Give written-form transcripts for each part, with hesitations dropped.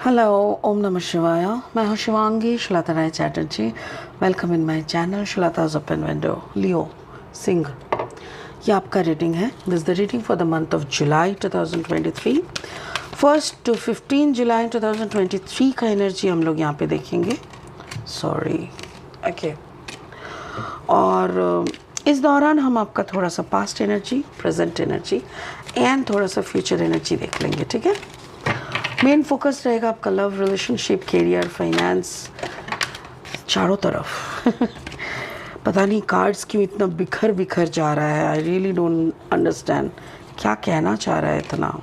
Hello, ओम नमः शिवाय। मैं हूँ Shivangi Shlata Rai Chatterjee. Welcome in my channel Shlata's open window. Leo सिंह, ये आपका रीडिंग है। This the reading for the month of July 2023। 1 to 15 जुलाई 2023 का एनर्जी हम लोग यहाँ पे देखेंगे। Sorry, okay. और इस दौरान हम आपका थोड़ा सा past energy, present energy and थोड़ा सा फ्यूचर एनर्जी देख लेंगे, ठीक है। मेन फोकस रहेगा आपका लव, रिलेशनशिप, कैरियर, फाइनेंस, चारों तरफ। पता नहीं कार्ड्स क्यों इतना बिखर बिखर जा रहा है। आई रियली डोंट अंडरस्टैंड क्या कहना चाह रहा है इतना।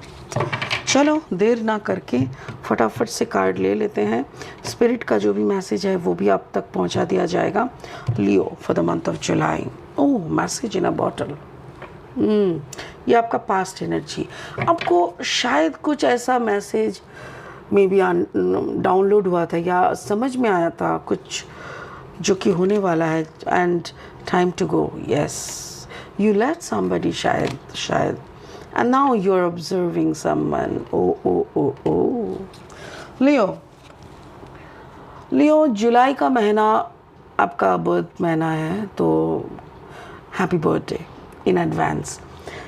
चलो देर ना करके फटाफट से कार्ड ले लेते हैं। स्पिरिट का जो भी मैसेज है वो भी आप तक पहुंचा दिया जाएगा। Leo for the month of July. Oh, message in a bottle. ये आपका पास्ट एनर्जी। आपको शायद कुछ ऐसा मैसेज मे बी डाउनलोड हुआ था या समझ में आया था कुछ जो कि होने वाला है and time to go. Yes, you let somebody, शायद and now you are observing someone. Oh Leo, जुलाई का महीना आपका बर्थ महीना है, तो happy birthday in advance.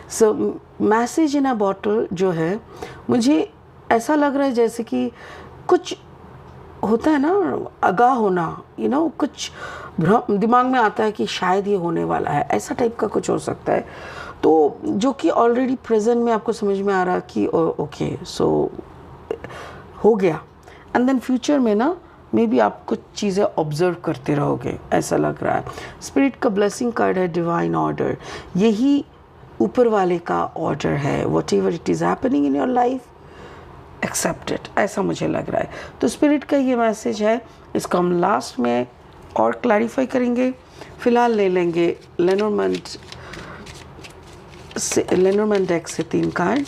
So message in a bottle जो है, मुझे ऐसा लग रहा है जैसे कि कुछ होता है ना, आगाह होना, कुछ दिमाग में आता है कि शायद ये होने वाला है, ऐसा टाइप का कुछ हो सकता है। तो जो कि ऑलरेडी प्रेजेंट में आपको समझ में आ रहा कि ओके, सो हो गया। एंड देन फ्यूचर में ना मे बी आप कुछ चीज़ें ऑब्जर्व करते रहोगे, ऐसा लग रहा है। स्पिरिट का ब्लेसिंग कार्ड है डिवाइन ऑर्डर। यही ऊपर वाले का ऑर्डर है। Whatever it is happening in your life, accept it, ऐसा मुझे लग रहा है। तो स्पिरिट का ये मैसेज है। इसको हम लास्ट में और क्लैरिफाई करेंगे। फिलहाल ले लेंगे लेनोर्मैन डेक से 3 कार्ड।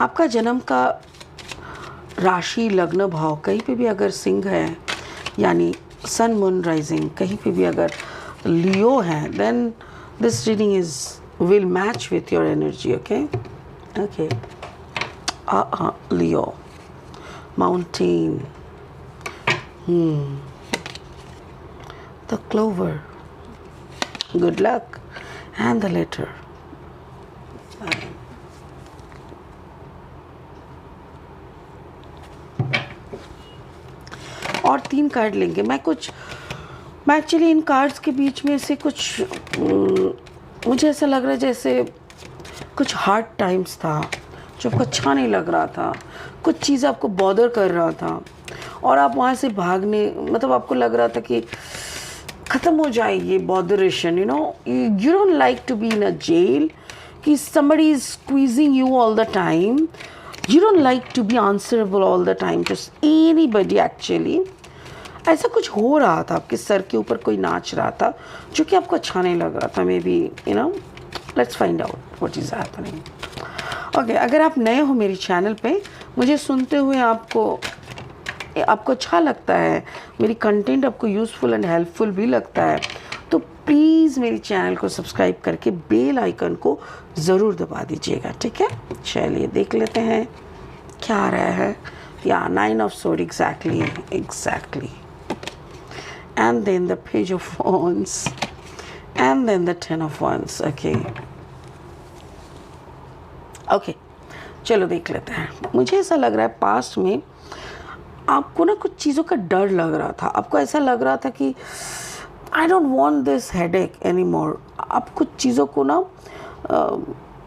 आपका जन्म का राशि, लग्न भाव कहीं पे भी अगर सिंह है, यानी सन मून राइजिंग कहीं पे भी अगर लियो है, then this reading is will match with your energy. Okay Leo, mountain, the clover, good luck and the letter. और 3 कार्ड लेंगे। मैं एक्चुअली इन कार्ड्स के बीच में से कुछ मुझे ऐसा लग रहा है जैसे कुछ हार्ड टाइम्स था जो आपको अच्छा नहीं लग रहा था, कुछ चीज़ आपको बॉदर कर रहा था और आप वहाँ से भागने, मतलब आपको लग रहा था कि ख़त्म हो जाए ये botheration. You don't like to be in a jail कि somebody is squeezing you all the time. You don't like to be answerable all the time to anybody actually. ऐसा कुछ हो रहा था, आपके सर के ऊपर कोई नाच रहा था जो कि आपको अच्छा नहीं लग रहा था। May be let's find out what is happening. Okay, अगर आप नए हो मेरी चैनल पे, मुझे सुनते हुए आपको अच्छा लगता है, मेरी कंटेंट आपको यूज़फुल एंड हेल्पफुल भी लगता है, तो प्लीज़ मेरी चैनल को सब्सक्राइब करके बेल आइकन को ज़रूर दबा दीजिएगा, ठीक है। चलिए देख लेते हैं क्या आ रहा है। या 9 of sword, exactly and then the page of wands and then the 10 of wands। Okay, चलो देख लेते हैं। मुझे ऐसा लग रहा है पास्ट में आपको ना कुछ चीज़ों का डर लग रहा था। आपको ऐसा लग रहा था कि I don't want this headache any more. आप कुछ चीज़ों को ना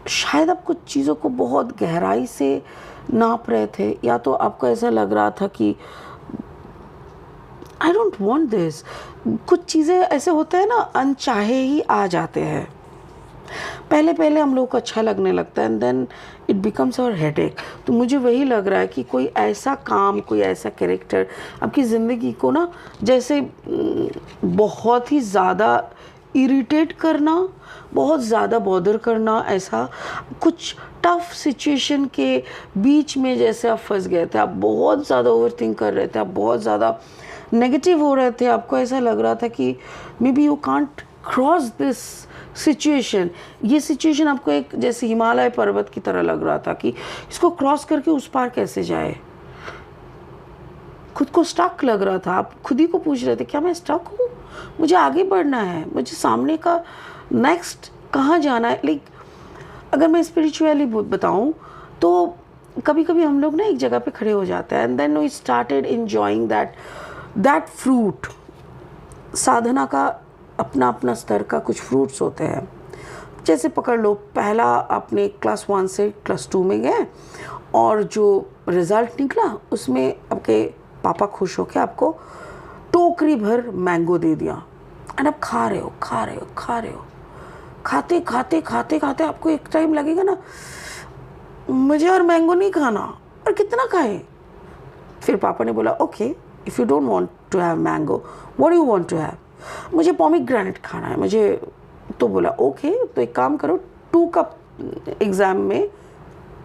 शायद आप कुछ चीज़ों को बहुत गहराई से नाप रहे थे, या तो आपको ऐसा लग रहा था कि आई डोंट वॉन्ट दिस। कुछ चीज़ें ऐसे होते हैं ना, अनचाहे ही आ जाते हैं। पहले हम लोगों को अच्छा लगने लगता है and then it becomes our headache. तो मुझे वही लग रहा है कि कोई ऐसा काम, कोई ऐसा कैरेक्टर आपकी ज़िंदगी को ना जैसे बहुत ही ज़्यादा इरिटेट करना, बहुत ज़्यादा बॉदर करना, ऐसा कुछ टफ सिचुएशन के बीच में जैसे आप फंस गए थे। आप बहुत ज़्यादा ओवरथिंक कर रहे थे, आप बहुत ज़्यादा नेगेटिव हो रहे थे। आपको ऐसा लग रहा था कि may be you can't cross this situation, ये सिचुएशन आपको एक जैसे हिमालय पर्वत की तरह लग रहा था कि इसको क्रॉस करके उस पार कैसे जाए, खुद को स्टक लग रहा था। आप खुद ही को पूछ रहे थे क्या मैं स्टक हूँ, मुझे आगे बढ़ना है, मुझे सामने का नेक्स्ट कहाँ जाना है। लाइक अगर मैं स्पिरिचुअली बताऊँ तो कभी कभी हम लोग ना एक जगह पे खड़े हो जाते हैं and then we started enjoying that fruit. साधना का अपना अपना स्तर का कुछ फ्रूट्स होते हैं। जैसे पकड़ लो, पहला आपने क्लास 1 से क्लास 2 में गए और जो रिज़ल्ट निकला उसमें आपके पापा खुश होकर आपको टोकरी भर मैंगो दे दिया एंड आप खा रहे हो खा रहे हो खा रहे हो, खाते खाते खाते खाते आपको एक टाइम लगेगा ना मुझे और मैंगो नहीं खाना, और कितना खाएं। फिर पापा ने बोला okay if you don't want to have mango what you want to have, मुझे पोमीग्रेनेट खाना है मुझे। तो बोला ओके तो एक काम करो 2 कप एग्ज़ाम में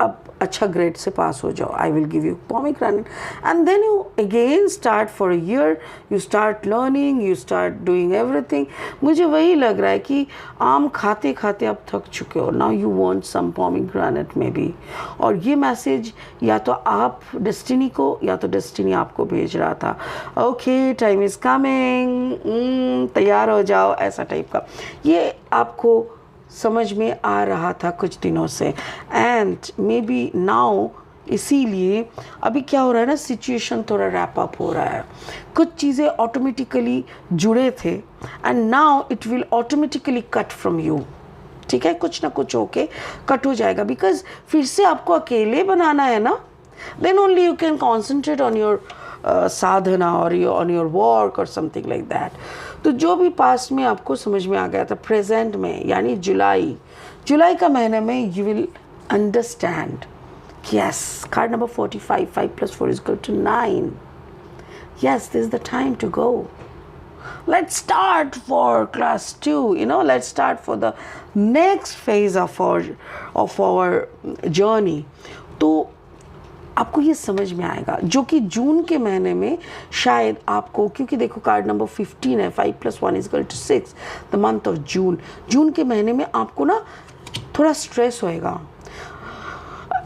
अब अच्छा ग्रेड से पास हो जाओ, I will give you pomegranate and then you again start for a year, you start learning, you start doing everything. मुझे वही लग रहा है कि आम खाते खाते आप थक चुके हो, now you want some pomegranate maybe. और ये मैसेज या तो आप डेस्टिनी को या तो डेस्टिनी आपको भेज रहा था, ओके टाइम इज़ कमिंग, तैयार हो जाओ, ऐसा टाइप का ये आपको समझ में आ रहा था कुछ दिनों से। एंड मे बी नाउ इसीलिए अभी क्या हो रहा है ना, सिचुएशन थोड़ा रैप अप हो रहा है, कुछ चीज़ें ऑटोमेटिकली जुड़े थे and now it will automatically cut from you. ठीक है, कुछ ना कुछ होके कट हो जाएगा बिकॉज फिर से आपको अकेले बनाना है ना, then only you can concentrate on your sadhana और ऑन योर वर्क और समथिंग लाइक दैट। तो जो भी पास्ट में आपको समझ में आ गया था, प्रेजेंट में यानी जुलाई का महीने में यू विल अंडरस्टैंड कि yes, card number 45, 5 + 4 = 9. Yes, this is the time to go. Let's start for class 2, let's start for the next phase of our journey. तो आपको ये समझ में आएगा जो कि जून के महीने में शायद आपको, क्योंकि देखो कार्ड नंबर 15 है, 5 + 1 = 6, द मंथ ऑफ जून के महीने में आपको ना थोड़ा स्ट्रेस होएगा,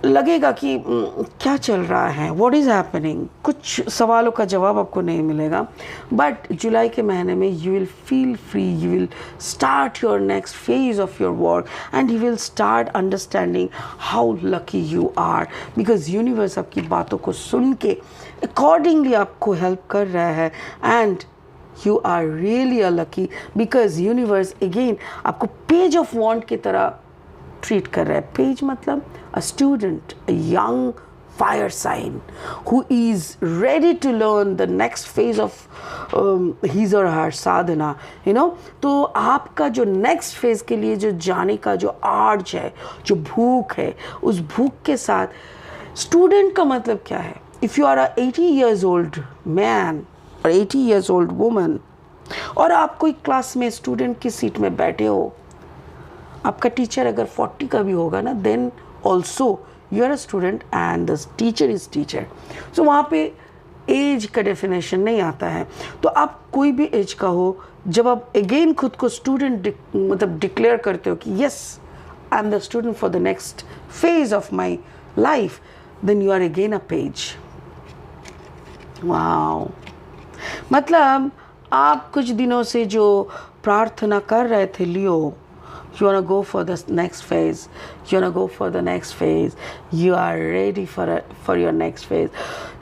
लगेगा कि क्या चल रहा है, व्हाट इज़ हैपनिंग, कुछ सवालों का जवाब आपको नहीं मिलेगा। बट जुलाई के महीने में you will feel free, you will start your next phase of your work and you will start understanding how lucky you are, because universe आपकी बातों को सुन के अकॉर्डिंगली आपको हेल्प कर रहा है and you are really a lucky because universe again आपको page of wand की तरह ट्रीट कर रहा है। पेज मतलब a student, a young fire sign who is ready to learn the next phase of his or her sadhana, तो आपका जो नेक्स्ट फेज के लिए जो जाने का जो आर्ज है, जो भूख है, उस भूख के साथ स्टूडेंट का मतलब क्या है। If you are a 80 years old man और 80 years old woman और आप कोई क्लास में स्टूडेंट की सीट में बैठे हो, आपका टीचर अगर 40 का भी होगा ना, then also you are a student and the teacher is teacher. So वहाँ पे एज का डेफिनेशन नहीं आता है। तो आप कोई भी एज का हो, जब आप अगेन खुद को स्टूडेंट मतलब डिक्लेयर करते हो कि yes I am the student for the next phase of my life, then you are again a page. Wow, मतलब आप कुछ दिनों से जो प्रार्थना कर रहे थे, लियो, you want to go for the next phase, you want to go for the next phase, you are ready for your next phase।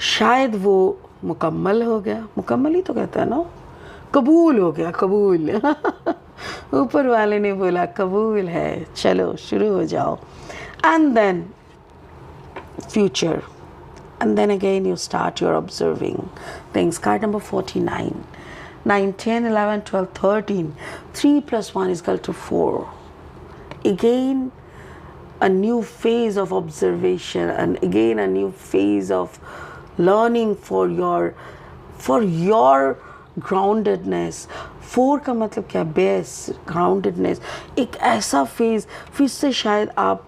शायद वो मुकम्मल हो गया, मुकम्मल ही तो कहता है ना, कबूल हो गया, कबूल ऊपर वाले ने बोला कबूल है, चलो शुरू हो जाओ। and then future, and then again you start your observing things। card number 49, 9, 10, 11, 12, 13, 3 + 1 = 4। Again a new phase of observation and again a new phase of learning for your groundedness। 4 का मतलब क्या, बेस, ग्राउंडेडनेस, एक ऐसा phase. फिर से शायद आप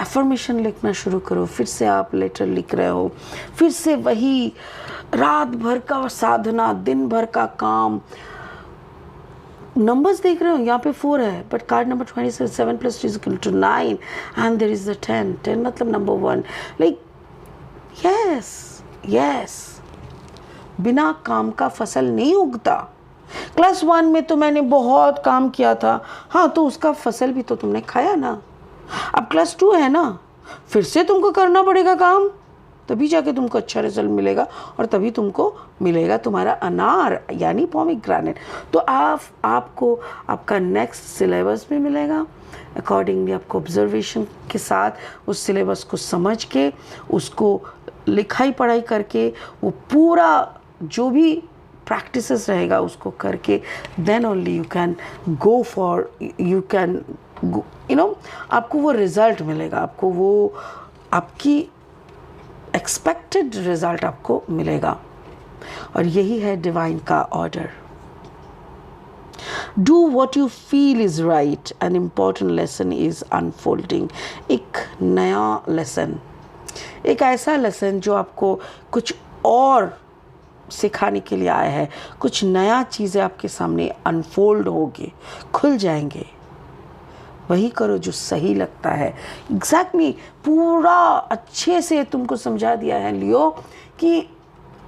affirmation लिखना शुरू करो, फिर से आप लेटर लिख रहे हो, फिर से वही रात भर का साधना, दिन भर का काम, नंबर्स देख रहे हो, यहाँ पे 4 है, but card number 27, 7 + 2 = 9 and there is the 10, 10 मतलब नंबर 1. लाइक यस, बिना काम का फसल नहीं उगता. क्लास 1 में तो मैंने बहुत काम किया था, हाँ, तो उसका फसल भी तो तुमने खाया ना. अब क्लास 2 है ना, फिर से तुमको करना पड़ेगा काम, तभी जाके तुमको अच्छा रिजल्ट मिलेगा और तभी तुमको मिलेगा तुम्हारा अनार यानी पोमीग्रेनेट. तो आपको आपका नेक्स्ट सिलेबस भी मिलेगा. अकॉर्डिंगली आपको ऑब्जर्वेशन के साथ उस सिलेबस को समझ के, उसको लिखाई पढ़ाई करके, वो पूरा जो भी प्रैक्टिसेस रहेगा उसको करके, then only you can go for, you can आपको वो रिज़ल्ट मिलेगा, आपको वो आपकी एक्सपेक्टेड रिज़ल्ट आपको मिलेगा. और यही है डिवाइन का order. Do what you feel is right, an important lesson is unfolding. एक नया लेसन, एक ऐसा लेसन जो आपको कुछ और सिखाने के लिए आया है. कुछ नया चीज़ें आपके सामने अनफोल्ड होगी, खुल जाएंगे. वही करो जो सही लगता है. एग्जैक्टली पूरा अच्छे से तुमको समझा दिया है लियो कि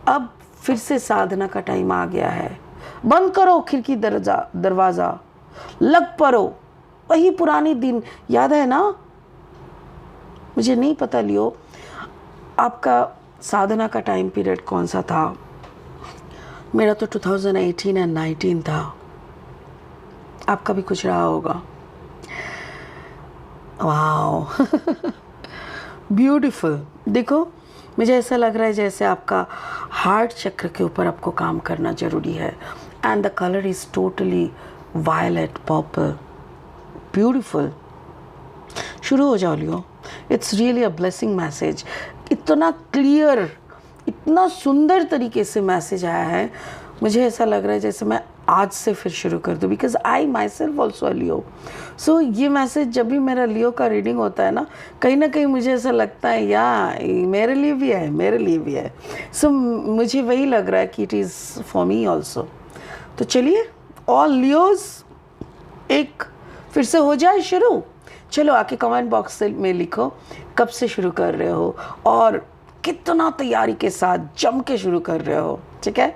अब फिर से साधना का टाइम आ गया है. बंद करो खिड़की दरवाज़ा, लग पड़ो. वही पुरानी दिन याद है ना. मुझे नहीं पता लियो आपका साधना का टाइम पीरियड कौन सा था. मेरा तो 2018 और 19 था. आपका भी कुछ रहा होगा. Wow beautiful. देखो मुझे ऐसा लग रहा है जैसे आपका हार्ट चक्र के ऊपर आपको काम करना ज़रूरी है. And the colour is totally violet purple. Beautiful. शुरू हो जाओ Leo. It's really a blessing message. इतना क्लियर, इतना सुंदर तरीके से मैसेज आया है. मुझे ऐसा लग रहा है जैसे मैं आज से फिर शुरू कर दूँ, because I myself also Leo. So ये मैसेज जब भी मेरा लियो का रीडिंग होता है ना, कहीं ना कहीं मुझे ऐसा लगता है या मेरे लिए भी है, मेरे लिए भी है. सो मुझे वही लग रहा है कि it is for me also. तो चलिए ऑल लियोज एक फिर से हो जाए शुरू. चलो आके कमेंट बॉक्स में लिखो कब से शुरू कर रहे हो और कितना तैयारी के साथ जम के शुरू कर रहे हो. ठीक है,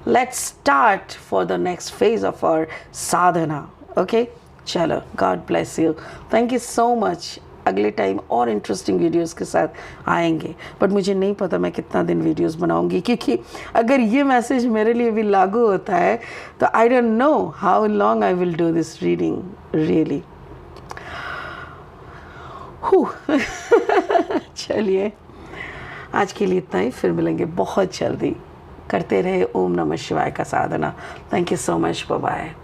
let's start for the next phase of our sadhana. Okay, चलो, God bless you. Thank you so much. अगले टाइम और इंटरेस्टिंग वीडियोस के साथ आएंगे, बट मुझे नहीं पता मैं कितना दिन वीडियोस बनाऊंगी, क्योंकि अगर ये मैसेज मेरे लिए भी लागू होता है तो I don't know how long I will do this reading really. चलिए आज के लिए इतना ही. फिर मिलेंगे बहुत जल्दी. करते रहे ओम नमः शिवाय का साधना. Thank you so much. Bye bye.